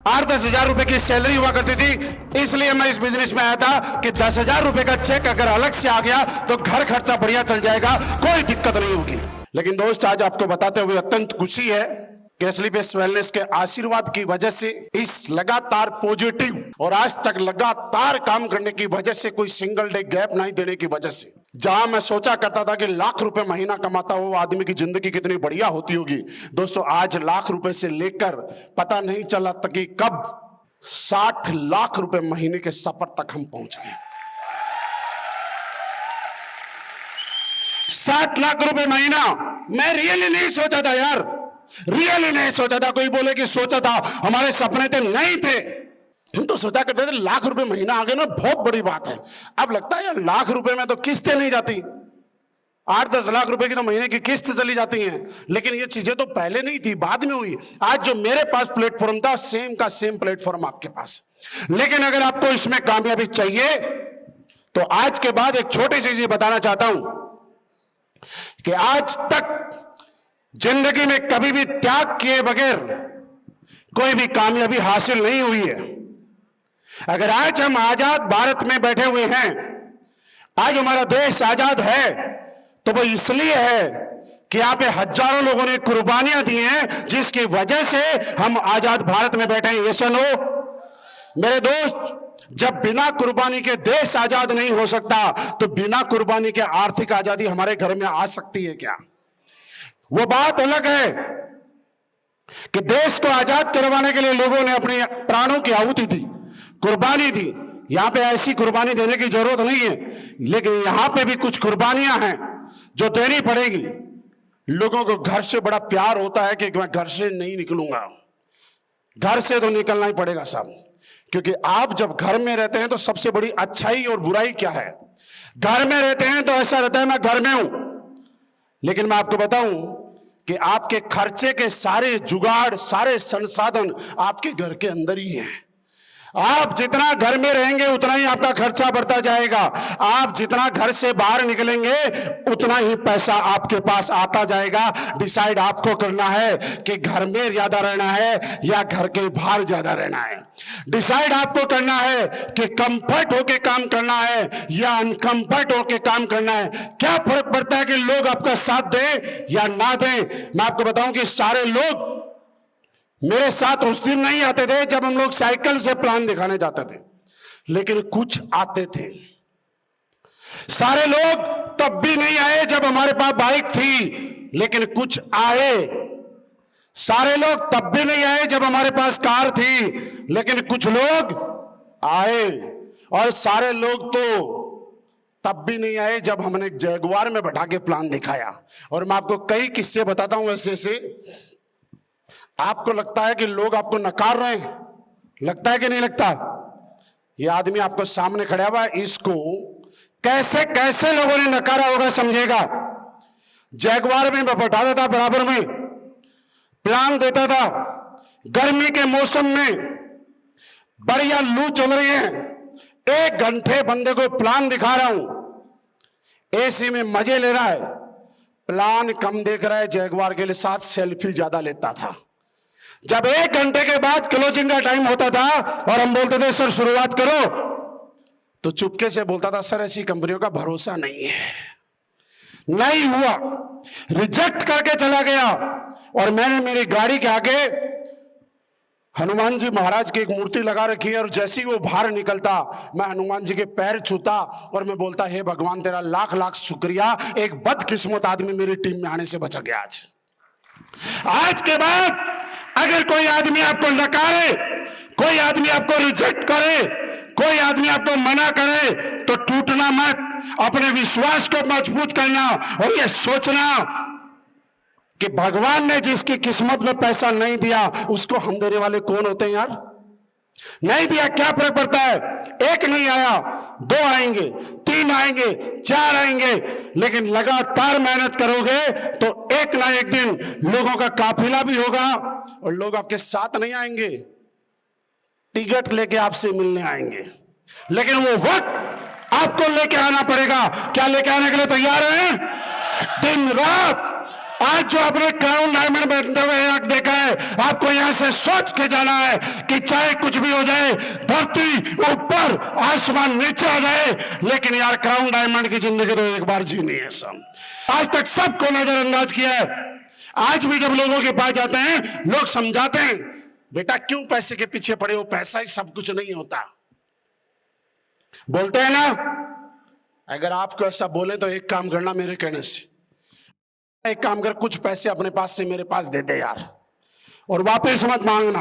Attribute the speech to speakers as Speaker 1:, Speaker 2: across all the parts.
Speaker 1: 8-10 हजार रुपए की सैलरी हुआ करती थी, इसलिए मैं इस बिजनेस में आया था कि 10,000 रुपए का चेक अगर अलग से आ गया तो घर खर्चा बढ़िया चल जाएगा, कोई दिक्कत नहीं होगी। लेकिन दोस्त, आज आपको बताते हुए अत्यंत खुशी है कि असली बेस्ट वेलनेस के आशीर्वाद की वजह से, इस लगातार पॉजिटिव और आज तक लगातार काम करने की वजह से, कोई सिंगल डे गैप नहीं देने की वजह से, जहां मैं सोचा करता था कि लाख रुपए महीना कमाता हो आदमी की जिंदगी कितनी बढ़िया होती होगी, दोस्तों आज लाख रुपए से लेकर पता नहीं चला था कि कब 60 लाख रुपए महीने के सफर तक हम पहुंच गए। 60 लाख रुपए महीना मैं रियली नहीं सोचा था यार, रियली नहीं सोचा था। कोई बोले कि सोचा था, हमारे सपने थे, नहीं थे। हम तो सोचा करते थे लाख रुपए महीना आ गए ना, बहुत बड़ी बात है। अब लगता है यार लाख रुपए में तो किस्तें नहीं जाती, 8-10 लाख रुपए की तो महीने की किस्त चली जाती हैं। लेकिन ये चीजें तो पहले नहीं थी, बाद में हुई। आज जो मेरे पास प्लेटफॉर्म था, सेम का सेम प्लेटफॉर्म आपके पास। लेकिन अगर आपको इसमें कामयाबी चाहिए तो आज के बाद एक छोटी सी चीज बताना चाहता हूं कि आज तक जिंदगी में कभी भी त्याग किए बगैर कोई भी कामयाबी हासिल नहीं हुई है। अगर आज हम आजाद भारत में बैठे हुए हैं, आज हमारा देश आजाद है, तो वो इसलिए है कि यहाँ पे हजारों लोगों ने कुर्बानियां दी हैं, जिसकी वजह से हम आजाद भारत में बैठे हैं। ये सुनो मेरे दोस्त, जब बिना कुर्बानी के देश आजाद नहीं हो सकता, तो बिना कुर्बानी के आर्थिक आजादी हमारे घर में आ सकती है क्या? वो बात अलग है कि देश को आजाद करवाने के लिए लोगों ने अपने प्राणों की आहुति दी, कुर्बानी दी। यहां पे ऐसी कुर्बानी देने की जरूरत नहीं है, लेकिन यहां पे भी कुछ कुर्बानियां हैं जो देनी पड़ेगी। लोगों को घर से बड़ा प्यार होता है कि मैं घर से नहीं निकलूंगा, घर से तो निकलना ही पड़ेगा साहब, क्योंकि आप जब घर में रहते हैं तो सबसे बड़ी अच्छाई और बुराई क्या है? घर में रहते हैं तो ऐसा रहता है मैं घर में हूं, लेकिन मैं आपको बताऊं कि आपके खर्चे के सारे जुगाड़, सारे संसाधन आपके घर के अंदर ही हैं। आप जितना घर में रहेंगे उतना ही आपका खर्चा बढ़ता जाएगा, आप जितना घर से बाहर निकलेंगे उतना ही पैसा आपके पास आता जाएगा। डिसाइड आपको करना है कि घर में ज्यादा रहना है या घर के बाहर ज्यादा रहना है। डिसाइड आपको करना है कि कंफर्ट होके काम करना है या अनकंफर्ट होके काम करना है। क्या फर्क पड़ता है कि लोग आपका साथ दें या ना दें? मैं आपको बताऊं कि सारे लोग मेरे साथ उस दिन नहीं आते थे जब हम लोग साइकिल से प्लान दिखाने जाते थे, लेकिन कुछ आते थे। सारे लोग तब भी नहीं आए जब हमारे पास बाइक थी, लेकिन कुछ आए। सारे लोग तब भी नहीं आए जब हमारे पास कार थी, लेकिन कुछ लोग आए। और सारे लोग तो तब भी नहीं आए जब हमने एक जैगुआर में बैठा के प्लान दिखाया। और मैं आपको कई किस्से बताता हूं ऐसे ऐसे। आपको लगता है कि लोग आपको नकार रहे हैं, लगता है कि नहीं लगता? ये आदमी आपको सामने खड़ा हुआ है, इसको कैसे कैसे लोगों ने नकारा होगा समझेगा। जैगुआर में मैं बैठाता था, बराबर में प्लान देता था। गर्मी के मौसम में बढ़िया लू चल रही है, 1 घंटे बंदे को प्लान दिखा रहा हूं, एसी में मजे ले रहा है, प्लान कम देख रहा है, जैगुआर के लिए साथ सेल्फी ज्यादा लेता था। जब 1 घंटे के बाद क्लोजिंग का टाइम होता था और हम बोलते थे सर शुरुआत करो, तो चुपके से बोलता था सर ऐसी कंपनियों का भरोसा नहीं है। नहीं हुआ, रिजेक्ट करके चला गया। और मैंने मेरी गाड़ी के आगे हनुमान जी महाराज की एक मूर्ति लगा रखी है, और जैसे ही वो बाहर निकलता मैं हनुमान जी के पैर छूता और मैं बोलता हे भगवान तेरा लाख लाख शुक्रिया, एक बदकिस्मत आदमी मेरी टीम में आने से बचा गया। आज के बाद अगर कोई आदमी आपको नकारे, कोई आदमी आपको रिजेक्ट करे, कोई आदमी आपको मना करे, तो टूटना मत, अपने विश्वास को मजबूत करना और ये सोचना कि भगवान ने जिसकी किस्मत में पैसा नहीं दिया उसको हम देने वाले कौन होते हैं यार? नहीं दिया क्या फर्क पड़ता है? 1 नहीं आया, 2 आएंगे, 3 आएंगे, 4 आएंगे, लेकिन लगातार मेहनत करोगे तो एक ना एक दिन लोगों का काफिला भी होगा और लोग आपके साथ नहीं आएंगे, टिकट लेके आपसे मिलने आएंगे। लेकिन वो वक्त आपको लेके आना पड़ेगा। क्या लेके आने के लिए तैयार हैं? दिन रात आज जो आपने क्राउन डायमंड बनते हुए यहाँ देखा है, आपको यहां से सोच के जाना है कि चाहे कुछ भी हो जाए, धरती ऊपर आसमान नीचे आ जाए, लेकिन यार क्राउन डायमंड की जिंदगी तो एक बार जीनी है सब। आज तक सबको नजरअंदाज किया है। आज भी जब लोगों के पास जाते हैं, लोग समझाते हैं, बेटा क्यों पैसे के पीछे पड़े हो, पैसा ही सब कुछ नहीं होता। बोलते हैं ना, अगर आपको ऐसा बोले तो एक काम करना, मेरे कहने से एक काम कर, कुछ पैसे अपने पास से मेरे पास दे दे यार, और वापस मत मांगना,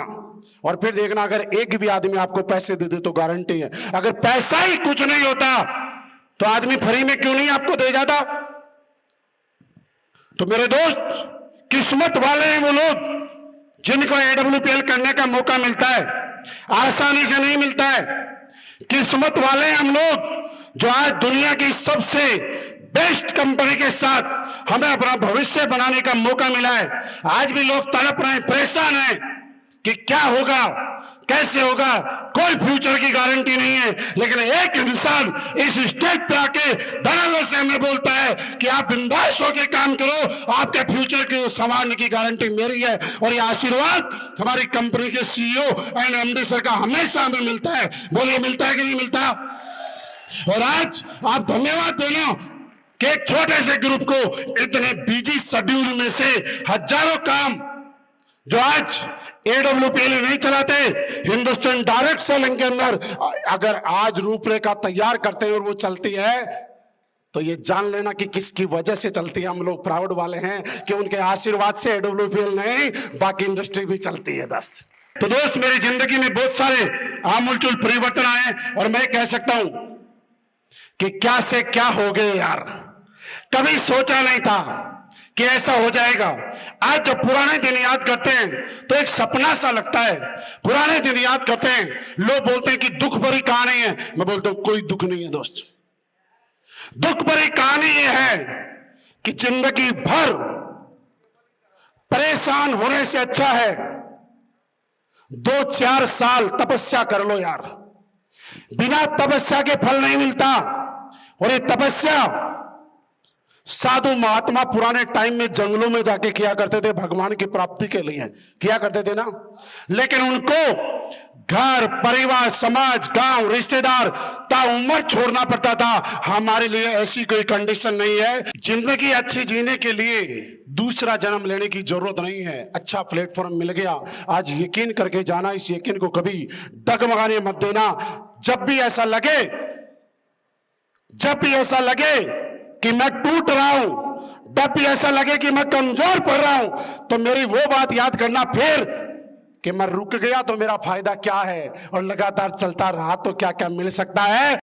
Speaker 1: और फिर देखना अगर एक भी आदमी आपको पैसे दे दे तो गारंटी है, अगर पैसा ही कुछ नहीं होता तो आदमी फ्री में क्यों नहीं आपको दे जाता। तो मेरे दोस्त, किस्मत वाले हैं वो लोग जिनको AWPL करने का मौका मिलता है, आसानी से नहीं मिलता है। किस्मत वाले हैं हम लोग जो आज दुनिया की सबसे बेस्ट कंपनी के साथ हमें अपना भविष्य बनाने का मौका मिला है। आज भी लोग तड़प रहे हैं, परेशान हैं कि क्या होगा, कैसे होगा, कोई फ्यूचर की गारंटी नहीं है। लेकिन एक इंसान इस स्टेज पे आके धड़ल्ले से हमें बोलता है कि आप बिंदास होकर काम करो, आपके फ्यूचर के संवारने की गारंटी मेरी है। और ये आशीर्वाद हमारी कंपनी के CEO एंड MD सर का हमेशा हमें मिलता है। बोलिए, मिलता है कि नहीं मिलता। और आज आप धन्यवाद देना कि एक छोटे से ग्रुप को इतने बिजी शेड्यूल में से हजारों काम जो आज AWPL नहीं चलाते, हिंदुस्तान डायरेक्ट सेलिंग के अंदर अगर आज रूपरेखा तैयार करते हैं और वो चलती है, तो ये जान लेना कि किसकी वजह से चलती है। हम लोग प्राउड वाले हैं कि उनके आशीर्वाद से AWPL नहीं, बाकी इंडस्ट्री भी चलती है दोस्त। तो दोस्त, मेरी जिंदगी में बहुत सारे आमूलचूल परिवर्तन आए और मैं कह सकता हूं कि क्या से क्या हो गए यार। कभी सोचा नहीं था कि ऐसा हो जाएगा। आज जब पुराने दिन याद करते हैं तो एक सपना सा लगता है। पुराने दिन याद करते हैं, लोग बोलते हैं कि दुख भरी कहानी है, मैं बोलता हूं कोई दुख नहीं है दोस्त। दुख भरी कहानी ये है कि जिंदगी भर परेशान होने से अच्छा है 2-4 साल तपस्या कर लो यार। बिना तपस्या के फल नहीं मिलता। और ये तपस्या साधु महात्मा पुराने टाइम में जंगलों में जाके किया करते थे, भगवान की प्राप्ति के लिए किया करते थे ना। लेकिन उनको घर परिवार समाज गांव रिश्तेदार ताउम्र छोड़ना पड़ता था। हमारे लिए ऐसी कोई कंडीशन नहीं है। जिंदगी अच्छी जीने के लिए दूसरा जन्म लेने की जरूरत नहीं है। अच्छा प्लेटफॉर्म मिल गया, आज यकीन करके जाना, इस यकीन को कभी डगमगाने मत देना। जब भी ऐसा लगे कि मैं टूट रहा हूं, जब भी ऐसा लगे कि मैं कमजोर पड़ रहा हूं, तो मेरी वो बात याद करना फिर कि मैं रुक गया तो मेरा फायदा क्या है, और लगातार चलता रहा तो क्या क्या मिल सकता है।